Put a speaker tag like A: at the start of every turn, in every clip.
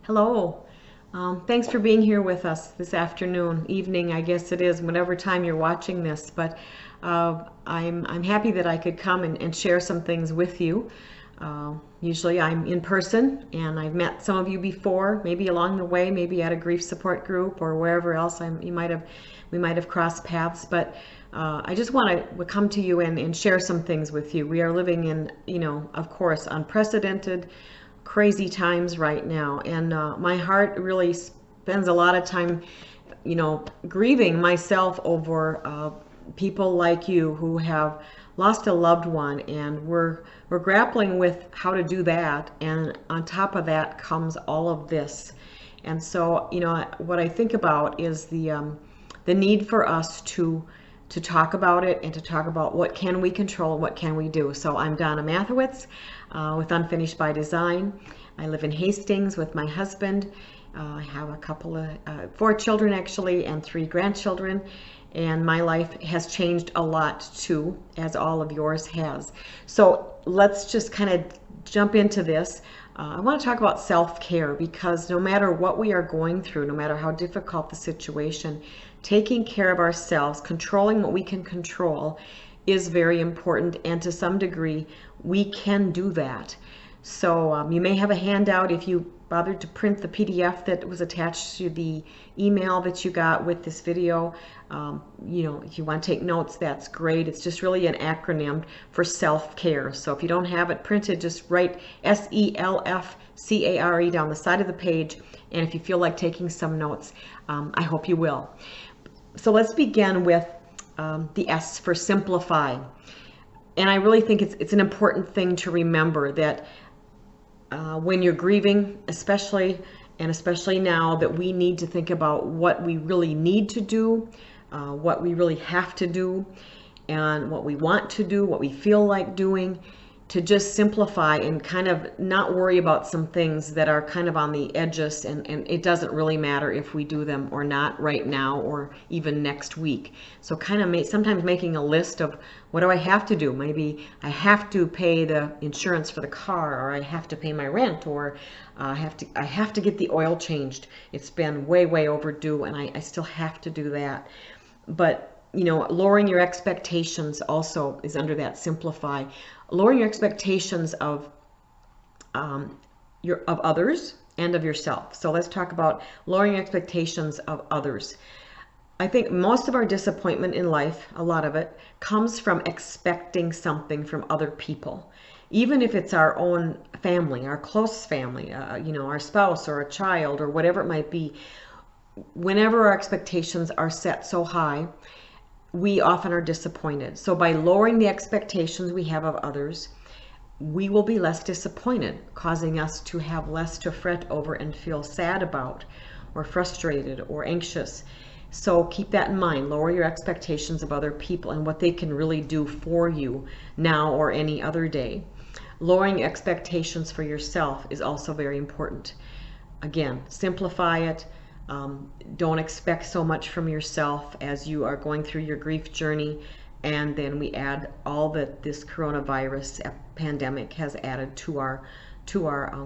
A: Hello. Thanks for being here with us this afternoon, evening, I guess it is, whatever time you're watching this. But I'm happy that I could come and share some things with you. Usually I'm in person, and I've met some of you before, maybe along the way, maybe at a grief support group or wherever else we might have crossed paths. But I just want to come to you and share some things with you. We are living in, of course, unprecedented, crazy times right now, and my heart really spends a lot of time, grieving myself over people like you who have lost a loved one, and we're grappling with how to do that, and on top of that comes all of this. And so, what I think about is the need for us to talk about it and to talk about what can we control, what can we do. So I'm Donna Mathewitz with Unfinished by Design. I live in Hastings with my husband. I have a couple of, 4 children actually, and 3 grandchildren. And my life has changed a lot too, as all of yours has. So let's just kind of jump into this. I want to talk about self-care, because no matter what we are going through, no matter how difficult the situation, taking care of ourselves, controlling what we can control, is very important. And to some degree, we can do that. So you may have a handout if you bothered to print the PDF that was attached to the email that you got with this video. If you want to take notes, that's great. It's just really an acronym for self-care. So if you don't have it printed, just write SELFCARE down the side of the page. And if you feel like taking some notes, I hope you will. So let's begin with the S for simplify. And I really think it's an important thing to remember that when you're grieving, especially now, that we need to think about what we really need to do, what we really have to do, and what we want to do, what we feel like doing, to just simplify and kind of not worry about some things that are kind of on the edges, and it doesn't really matter if we do them or not right now or even next week. So kind of sometimes making a list of, what do I have to do? Maybe I have to pay the insurance for the car, or I have to pay my rent, or I have to get the oil changed. It's been way overdue, and I still have to do that. But lowering your expectations also is under that simplify. Lowering your expectations of others and of yourself. So let's talk about lowering expectations of others. I think most of our disappointment in life, a lot of it, comes from expecting something from other people. Even if it's our own family, our close family, our spouse or a child or whatever it might be. Whenever our expectations are set so high, we often are disappointed. So by lowering the expectations we have of others, we will be less disappointed, causing us to have less to fret over and feel sad about, or frustrated or anxious. So keep that in mind. Lower your expectations of other people and what they can really do for you now or any other day. Lowering expectations for yourself is also very important. Again, simplify it. Don't expect so much from yourself as you are going through your grief journey. And then we add all that this coronavirus pandemic has added to our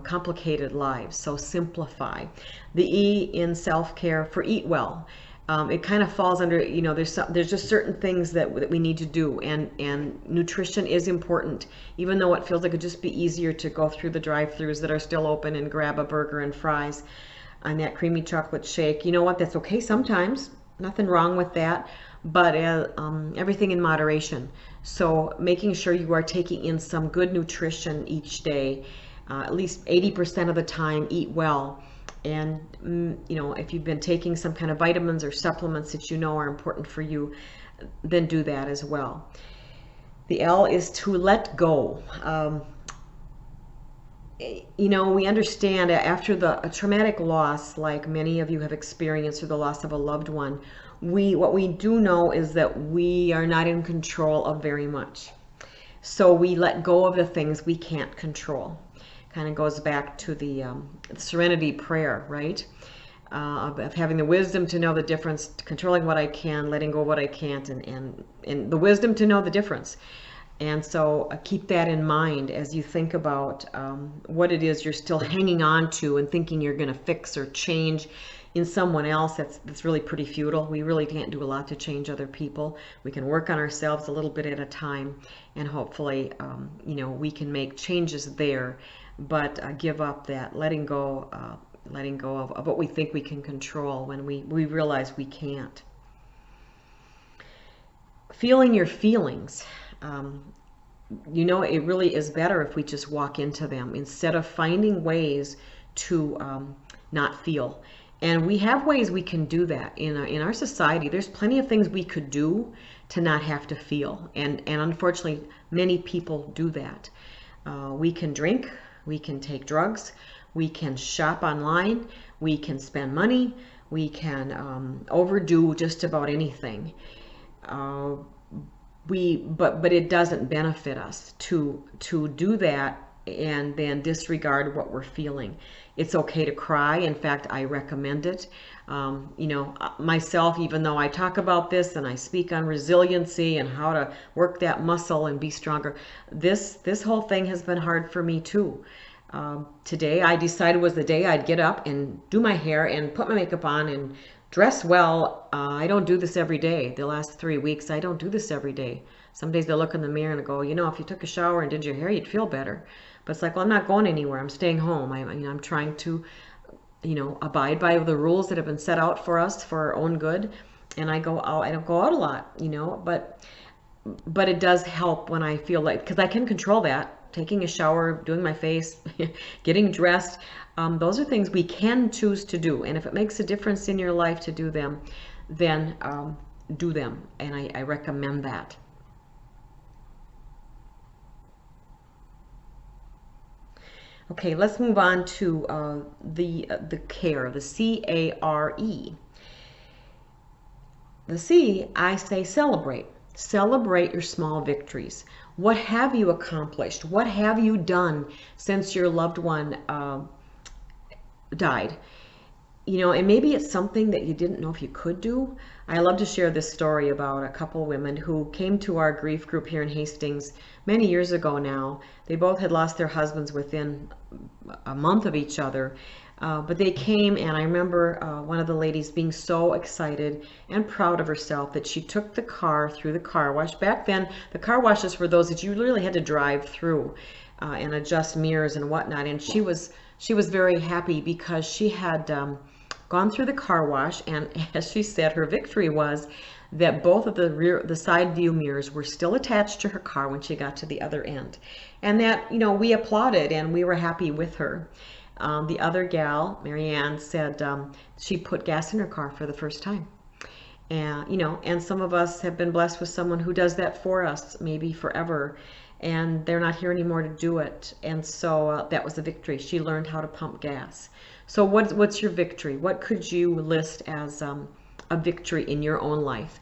A: complicated lives. So simplify. The E in self-care for eat well. It kind of falls under, there's just certain things that we need to do, and nutrition is important. Even though it feels like it'd just be easier to go through the drive-thrus that are still open and grab a burger and fries and that creamy chocolate shake. You know what? That's okay sometimes. Nothing wrong with that. But everything in moderation. So making sure you are taking in some good nutrition each day, at least 80% of the time. Eat well. And if you've been taking some kind of vitamins or supplements that are important for you, then do that as well. The L is to let go. We understand after a traumatic loss, like many of you have experienced, or the loss of a loved one, what we do know is that we are not in control of very much. So we let go of the things we can't control. Kind of goes back to the serenity prayer, right? Of having the wisdom to know the difference, controlling what I can, letting go of what I can't, and the wisdom to know the difference. And so keep that in mind as you think about what it is you're still hanging on to and thinking you're going to fix or change in someone else. That's really pretty futile. We really can't do a lot to change other people. We can work on ourselves a little bit at a time, and hopefully, we can make changes there. But give up that letting go of what we think we can control when we realize we can't. Feeling your feelings. It really is better if we just walk into them instead of finding ways to not feel. And we have ways we can do that in our society. There's plenty of things we could do to not have to feel. And unfortunately, many people do that. We can drink, we can take drugs, we can shop online, we can spend money, we can overdo just about anything. But it doesn't benefit us to do that and then disregard what we're feeling. It's okay to cry. In fact, I recommend it. Myself, even though I talk about this and I speak on resiliency and how to work that muscle and be stronger, this whole thing has been hard for me too. Today I decided was the day I'd get up and do my hair and put my makeup on and dress well. I don't do this every day. The last 3 weeks, I don't do this every day. Some days I look in the mirror and I go, if you took a shower and did your hair, you'd feel better. But it's like, well, I'm not going anywhere. I'm staying home. I'm trying to, abide by the rules that have been set out for us for our own good. And I go out. I don't go out a lot, but it does help when I feel like, because I can control that. Taking a shower, doing my face, getting dressed. Those are things we can choose to do. And if it makes a difference in your life to do them, then do them. And I recommend that. Okay, let's move on to the care, the C-A-R-E. The C, I say celebrate. Celebrate your small victories. What have you accomplished? What have you done since your loved one died? And maybe it's something that you didn't know if you could do. I love to share this story about a couple women who came to our grief group here in Hastings many years ago now. They both had lost their husbands within a month of each other. But they came, and I remember one of the ladies being so excited and proud of herself that she took the car through the car wash. Back then, the car washes were those that you literally had to drive through and adjust mirrors and whatnot. And she was very happy because she had gone through the car wash, and as she said, her victory was that both of the side view mirrors were still attached to her car when she got to the other end. And that, we applauded and we were happy with her. The other gal, Marianne, said she put gas in her car for the first time. And, and some of us have been blessed with someone who does that for us, maybe forever, and they're not here anymore to do it. And so that was a victory. She learned how to pump gas. So what's your victory? What could you list as a victory in your own life?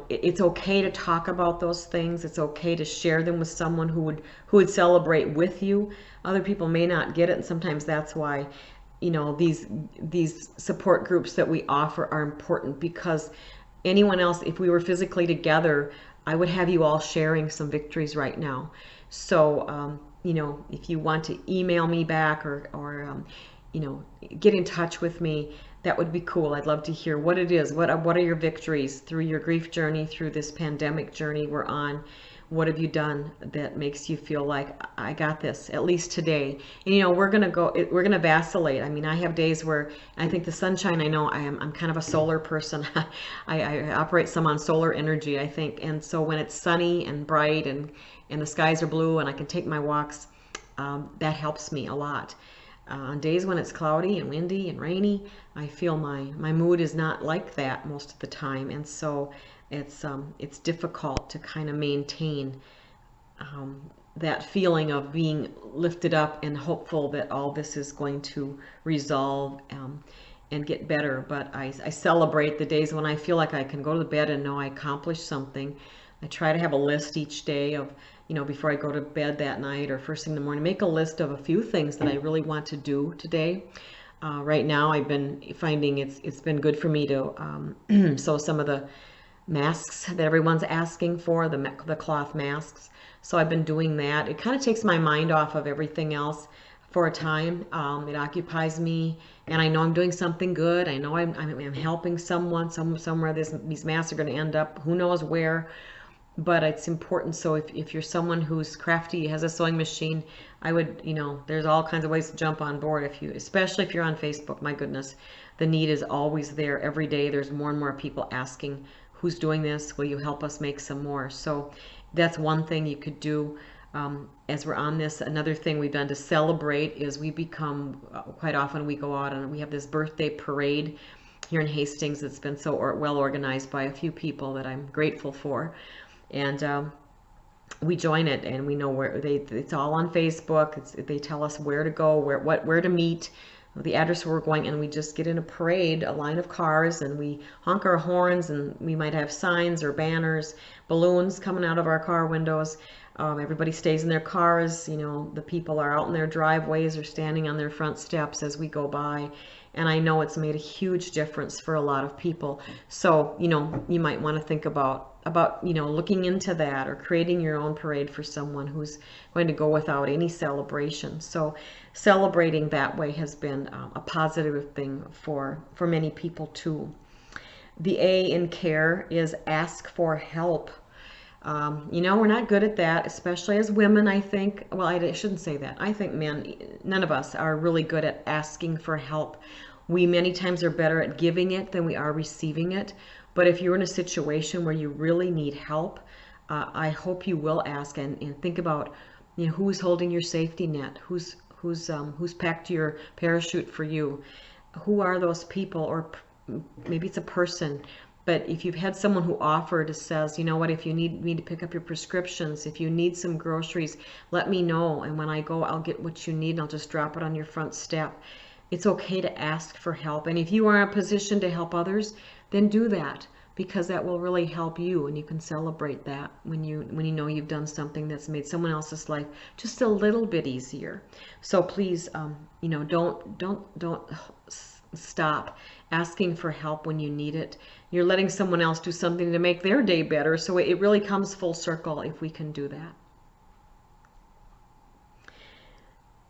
A: It's okay to talk about those things. It's okay to share them with someone who would celebrate with you. Other people may not get it, and sometimes that's why, these support groups that we offer are important, because anyone else, if we were physically together, I would have you all sharing some victories right now. So, if you want to email me back or get in touch with me, that would be cool. I'd love to hear what it is. What are your victories through your grief journey, through this pandemic journey we're on? What have you done that makes you feel like I got this, at least today? And we're gonna vacillate. I mean, I have days where I think the sunshine, I'm kind of a solar person. I operate some on solar energy, I think. And so when it's sunny and bright and the skies are blue and I can take my walks, that helps me a lot. On days when it's cloudy and windy and rainy, I feel my mood is not like that most of the time, and so it's difficult to kind of maintain that feeling of being lifted up and hopeful that all this is going to resolve and get better. But I celebrate the days when I feel like I can go to bed and know I accomplished something. I try to have a list each day of, before I go to bed that night or first thing in the morning, make a list of a few things that I really want to do today. Right now, I've been finding it's been good for me to sow some of the masks that everyone's asking for, the cloth masks. So I've been doing that. It kind of takes my mind off of everything else for a time. It occupies me, and I know I'm doing something good. I know I'm helping someone. Somewhere these masks are going to end up. Who knows where? But it's important. So if you're someone who's crafty, has a sewing machine, I would, there's all kinds of ways to jump on board, especially if you're on Facebook. My goodness, the need is always there. Every day there's more and more people asking, who's doing this? Will you help us make some more? So that's one thing you could do. As we're on this, another thing we've done to celebrate is we become, quite often we go out and we have this birthday parade here in Hastings. It's been so well organized by a few people that I'm grateful for. And we join it, and we know where it's all on Facebook. They tell us where to go, where to meet, the address where we're going, and we just get in a parade, a line of cars, and we honk our horns, and we might have signs or banners, balloons coming out of our car windows. Everybody stays in their cars. The people are out in their driveways or standing on their front steps as we go by. And I know it's made a huge difference for a lot of people. So, you might want to think about looking into that, or creating your own parade for someone who's going to go without any celebration. So celebrating that way has been a positive thing for many people too. The A in care is ask for help. We're not good at that, especially as women, I think. Well, I shouldn't say that. I think men, none of us are really good at asking for help. We many times are better at giving it than we are receiving it. But if you're in a situation where you really need help, I hope you will ask and think about, who's holding your safety net, who's packed your parachute for you, who are those people, or maybe it's a person. But if you've had someone who offered, says, if you need me to pick up your prescriptions, if you need some groceries, let me know. And when I go, I'll get what you need, and I'll just drop it on your front step. It's okay to ask for help. And if you are in a position to help others, then do that, because that will really help you. And you can celebrate that when you know you've done something that's made someone else's life just a little bit easier. So please, don't stop asking for help when you need it. You're letting someone else do something to make their day better. So it really comes full circle if we can do that.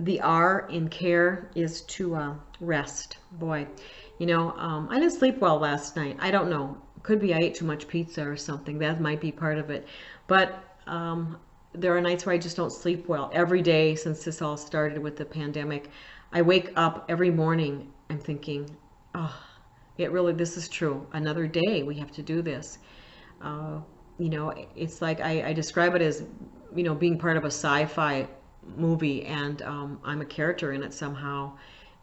A: The R in care is to rest. Boy, I didn't sleep well last night. I don't know. Could be I ate too much pizza or something. That might be part of it. But there are nights where I just don't sleep well. Every day since this all started with the pandemic, I wake up every morning, I'm thinking, oh, this is true. Another day we have to do this. It's like I describe it as, being part of a sci-fi movie, and I'm a character in it somehow,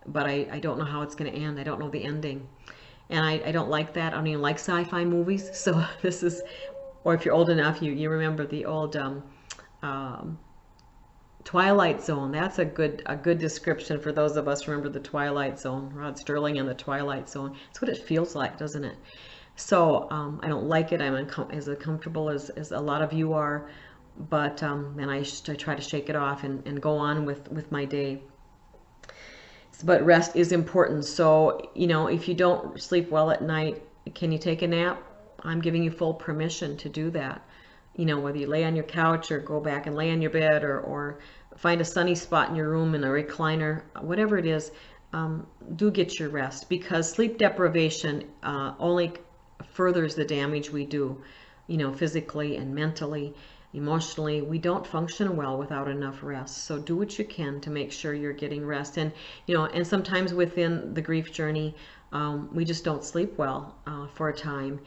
A: but I don't know how it's going to end. I don't know the ending, and I don't like that. I don't even like sci-fi movies. So this is, or if you're old enough, you remember the old Twilight Zone. That's a good description for those of us who remember the Twilight Zone. Rod Sterling and the Twilight Zone. It's what it feels like, doesn't it? So I don't like it. I'm as uncomfortable as a lot of you are. But then I try to shake it off and go on with my day. But rest is important. So, if you don't sleep well at night, can you take a nap? I'm giving you full permission to do that. Whether you lay on your couch or go back and lay on your bed, or find a sunny spot in your room in a recliner, whatever it is, do get your rest, because sleep deprivation only furthers the damage we do, physically and mentally. Emotionally, we don't function well without enough rest. So do what you can to make sure you're getting rest. And and sometimes within the grief journey, we just don't sleep well for a time.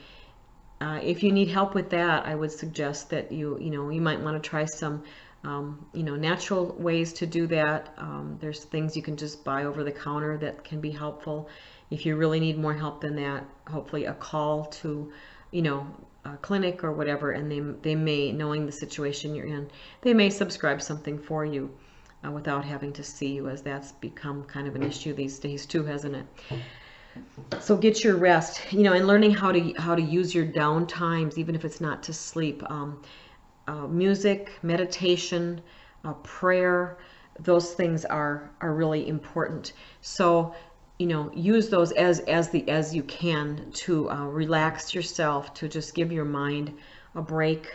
A: If you need help with that, I would suggest that you might want to try some natural ways to do that. There's things you can just buy over the counter that can be helpful. If you really need more help than that, hopefully a call to a clinic or whatever, and they may, knowing the situation you're in, they may subscribe something for you without having to see you, as that's become kind of an issue these days too, hasn't it? So get your rest, and learning how to use your down times, even if it's not to sleep. Music, meditation, prayer, those things are really important. So use those as you can to relax yourself, to just give your mind a break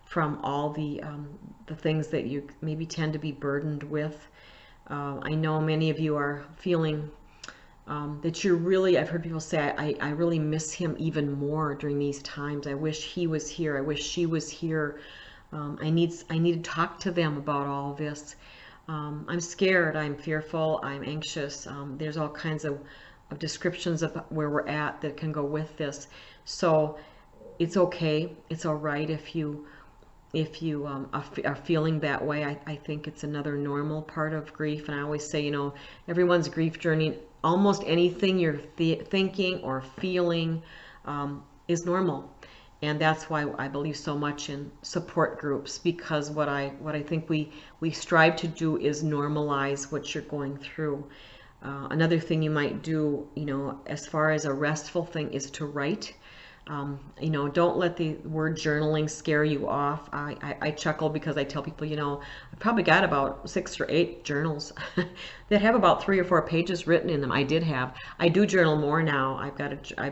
A: from all the things that you maybe tend to be burdened with. I know many of you are feeling that you're really, I've heard people say, I really miss him even more during these times. I wish he was here. I wish she was here. I need to talk to them about all this. I'm scared, I'm fearful, I'm anxious. There's all kinds of descriptions of where we're at that can go with this. So it's okay. It's all right if you are feeling that way. I think it's another normal part of grief. And I always say, everyone's grief journey, almost anything you're thinking or feeling is normal. And that's why I believe so much in support groups, because what I think we strive to do is normalize what you're going through. Another thing you might do, as far as a restful thing, is to write. Don't let the word journaling scare you off. I chuckle because I tell people, I probably got about 6 or 8 journals that have about 3 or 4 pages written in them. I do journal more now. I've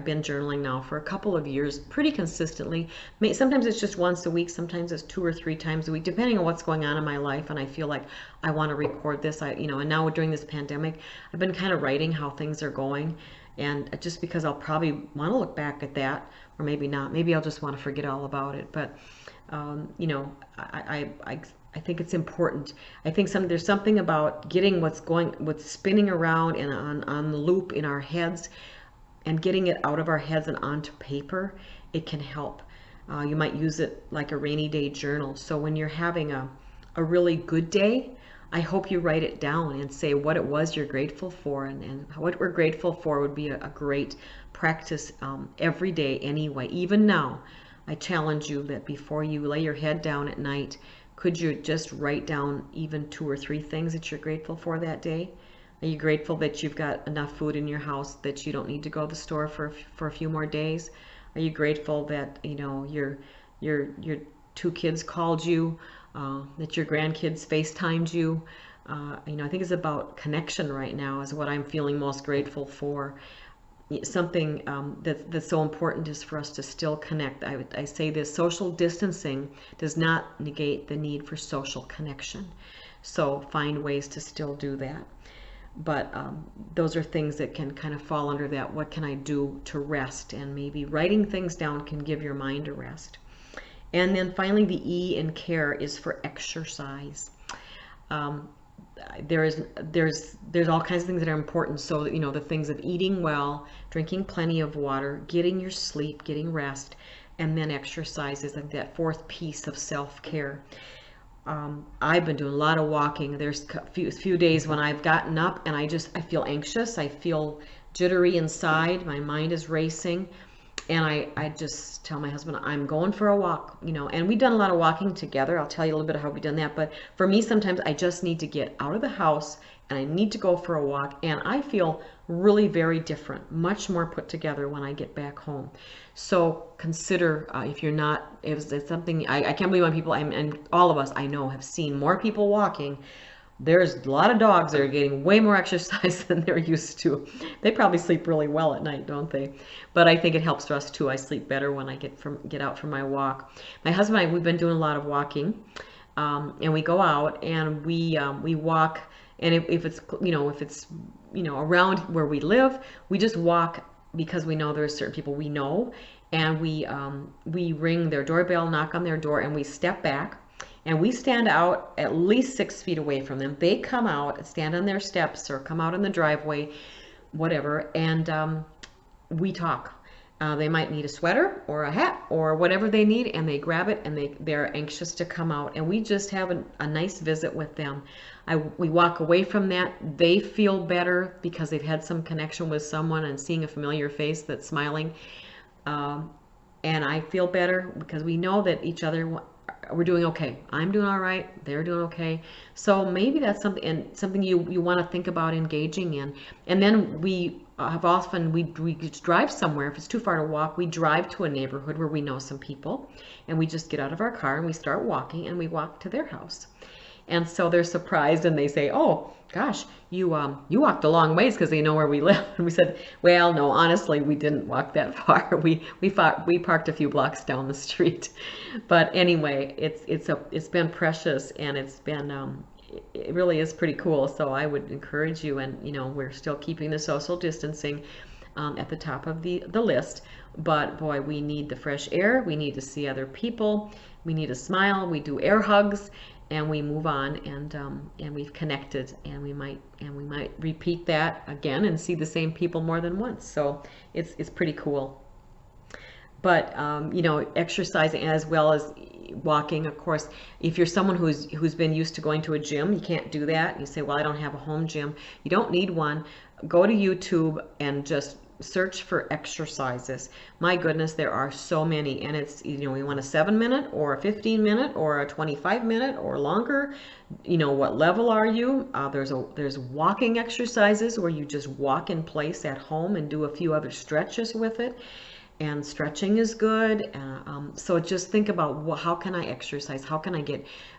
A: been journaling now for a couple of years, pretty consistently. Sometimes it's just once a week, sometimes it's 2 or 3 times a week, depending on what's going on in my life. And I feel like I want to record this. And now during this pandemic, I've been kind of writing how things are going. And just because I'll probably want to look back at that, or maybe not. Maybe I'll just want to forget all about it. But, I think it's important. I think there's something about getting what's spinning around and on the loop in our heads, and getting it out of our heads and onto paper. It can help. You might use it like a rainy day journal. So when you're having a really good day, I hope you write it down and say what it was you're grateful for, and what we're grateful for would be a great practice every day anyway. Even now, I challenge you that before you lay your head down at night, could you just write down even 2 or 3 things that you're grateful for that day? Are you grateful that you've got enough food in your house that you don't need to go to the store for a few more days? Are you grateful that your 2 kids called you? That your grandkids FaceTimed you? I think it's about connection right now is what I'm feeling most grateful for. Something that's so important is for us to still connect. I say this: social distancing does not negate the need for social connection. So find ways to still do that. But those are things that can kind of fall under that. What can I do to rest? And maybe writing things down can give your mind a rest. And then finally, the E in care is for exercise. There's all kinds of things that are important. So, the things of eating well, drinking plenty of water, getting your sleep, getting rest, and then exercise is like that 4th piece of self-care. I've been doing a lot of walking. There's a few days when I've gotten up and I feel anxious. I feel jittery inside. My mind is racing. And I just tell my husband, I'm going for a walk, and we've done a lot of walking together. I'll tell you a little bit of how we've done that. But for me, sometimes I just need to get out of the house and I need to go for a walk. And I feel really very different, much more put together when I get back home. So consider if it's something, I can't believe when people, and all of us I know have seen more people walking. There's a lot of dogs that are getting way more exercise than they're used to. They probably sleep really well at night, don't they? But I think it helps for us too. I sleep better when I get out for my walk. My husband and I, we've been doing a lot of walking, and we go out and we walk. And if it's around where we live, we just walk because we know there's certain people we know, and we ring their doorbell, knock on their door, and we step back. And we stand out at least 6 feet away from them. They come out, stand on their steps, or come out in the driveway, whatever, and we talk. They might need a sweater or a hat or whatever they need, and they grab it, and they're anxious to come out. And we just have a nice visit with them. We walk away from that. They feel better because they've had some connection with someone and seeing a familiar face that's smiling. And I feel better because we know that each other, we're doing okay. I'm doing all right. They're doing okay. So maybe that's something you want to think about engaging in. And then we just drive somewhere. If it's too far to walk, we drive to a neighborhood where we know some people, and we just get out of our car and we start walking, and we walk to their house. And so they're surprised and they say, "Oh, gosh, you walked a long ways," because they know where we live. And we said, "Well, no, honestly, we didn't walk that far. We parked a few blocks down the street." But anyway, it's been precious, and it's been it really is pretty cool. So I would encourage you, and we're still keeping the social distancing at the top of the list. But boy, we need the fresh air. We need to see other people. We need a smile. We do air hugs, and we move on, and we've connected, and we might repeat that again and see the same people more than once. So it's pretty cool. But exercising as well as walking, of course. If you're someone who's been used to going to a gym, you can't do that. You say, "Well, I don't have a home gym." You don't need one. Go to YouTube and just search for exercises. My goodness, there are so many, and it's we want a 7-minute or a 15-minute or a 25-minute or longer. What level are you? There's walking exercises where you just walk in place at home and do a few other stretches with it. And stretching is good. So just think about, well, how can I exercise? How can I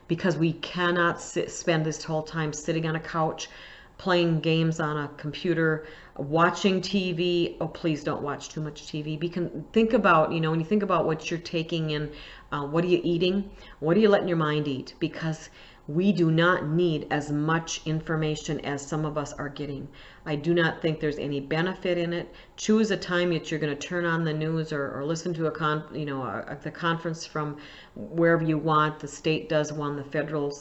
A: because we cannot spend this whole time sitting on a couch, playing games on a computer, watching TV. Oh, please don't watch too much TV. Think about, when you think about what you're taking in, what are you eating? What are you letting your mind eat? Because we do not need as much information as some of us are getting. I do not think there's any benefit in it. Choose a time that you're going to turn on the news or listen to the conference from wherever you want. The state does one, the federal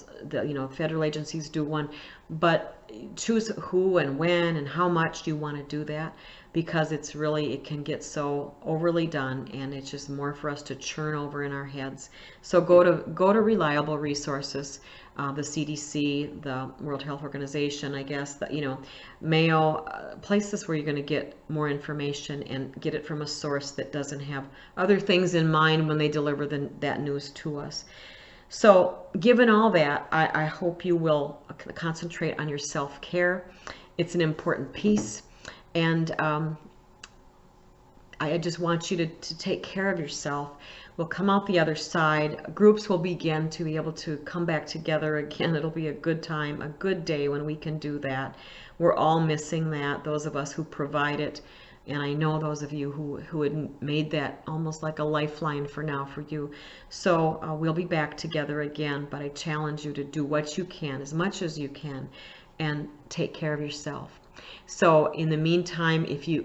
A: agencies do one, but choose who and when and how much you want to do that, because it can get so overly done, and it's just more for us to churn over in our heads. So go to reliable resources. The CDC, the World Health Organization, I guess, Mayo, places where you're going to get more information and get it from a source that doesn't have other things in mind when they deliver that news to us. So given all that, I hope you will concentrate on your self-care. It's an important piece. And I just want you to take care of yourself. We'll come out the other side. Groups will begin to be able to come back together again. It'll be a good time, a good day when we can do that. We're all missing that, those of us who provide it. And I know those of you who had made that almost like a lifeline for now for you. So we'll be back together again, but I challenge you to do what you can, as much as you can, and take care of yourself. So in the meantime, if you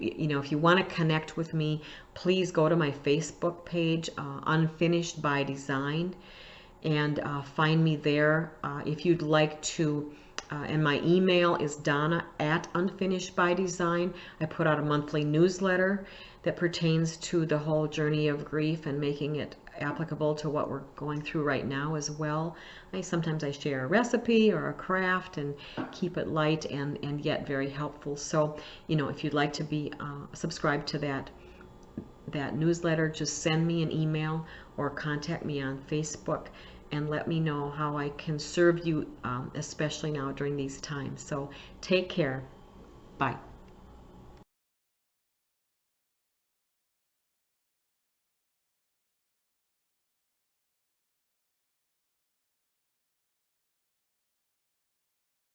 A: want to connect with me, please go to my Facebook page, Unfinished by Design, and find me there. If you'd like to, and my email is Donna@UnfinishedByDesign. I put out a monthly newsletter that pertains to the whole journey of grief and making it applicable to what we're going through right now as well. Sometimes I share a recipe or a craft and keep it light and yet very helpful. So, if you'd like to be subscribed to that newsletter, just send me an email or contact me on Facebook and let me know how I can serve you, especially now during these times. So take care. Bye.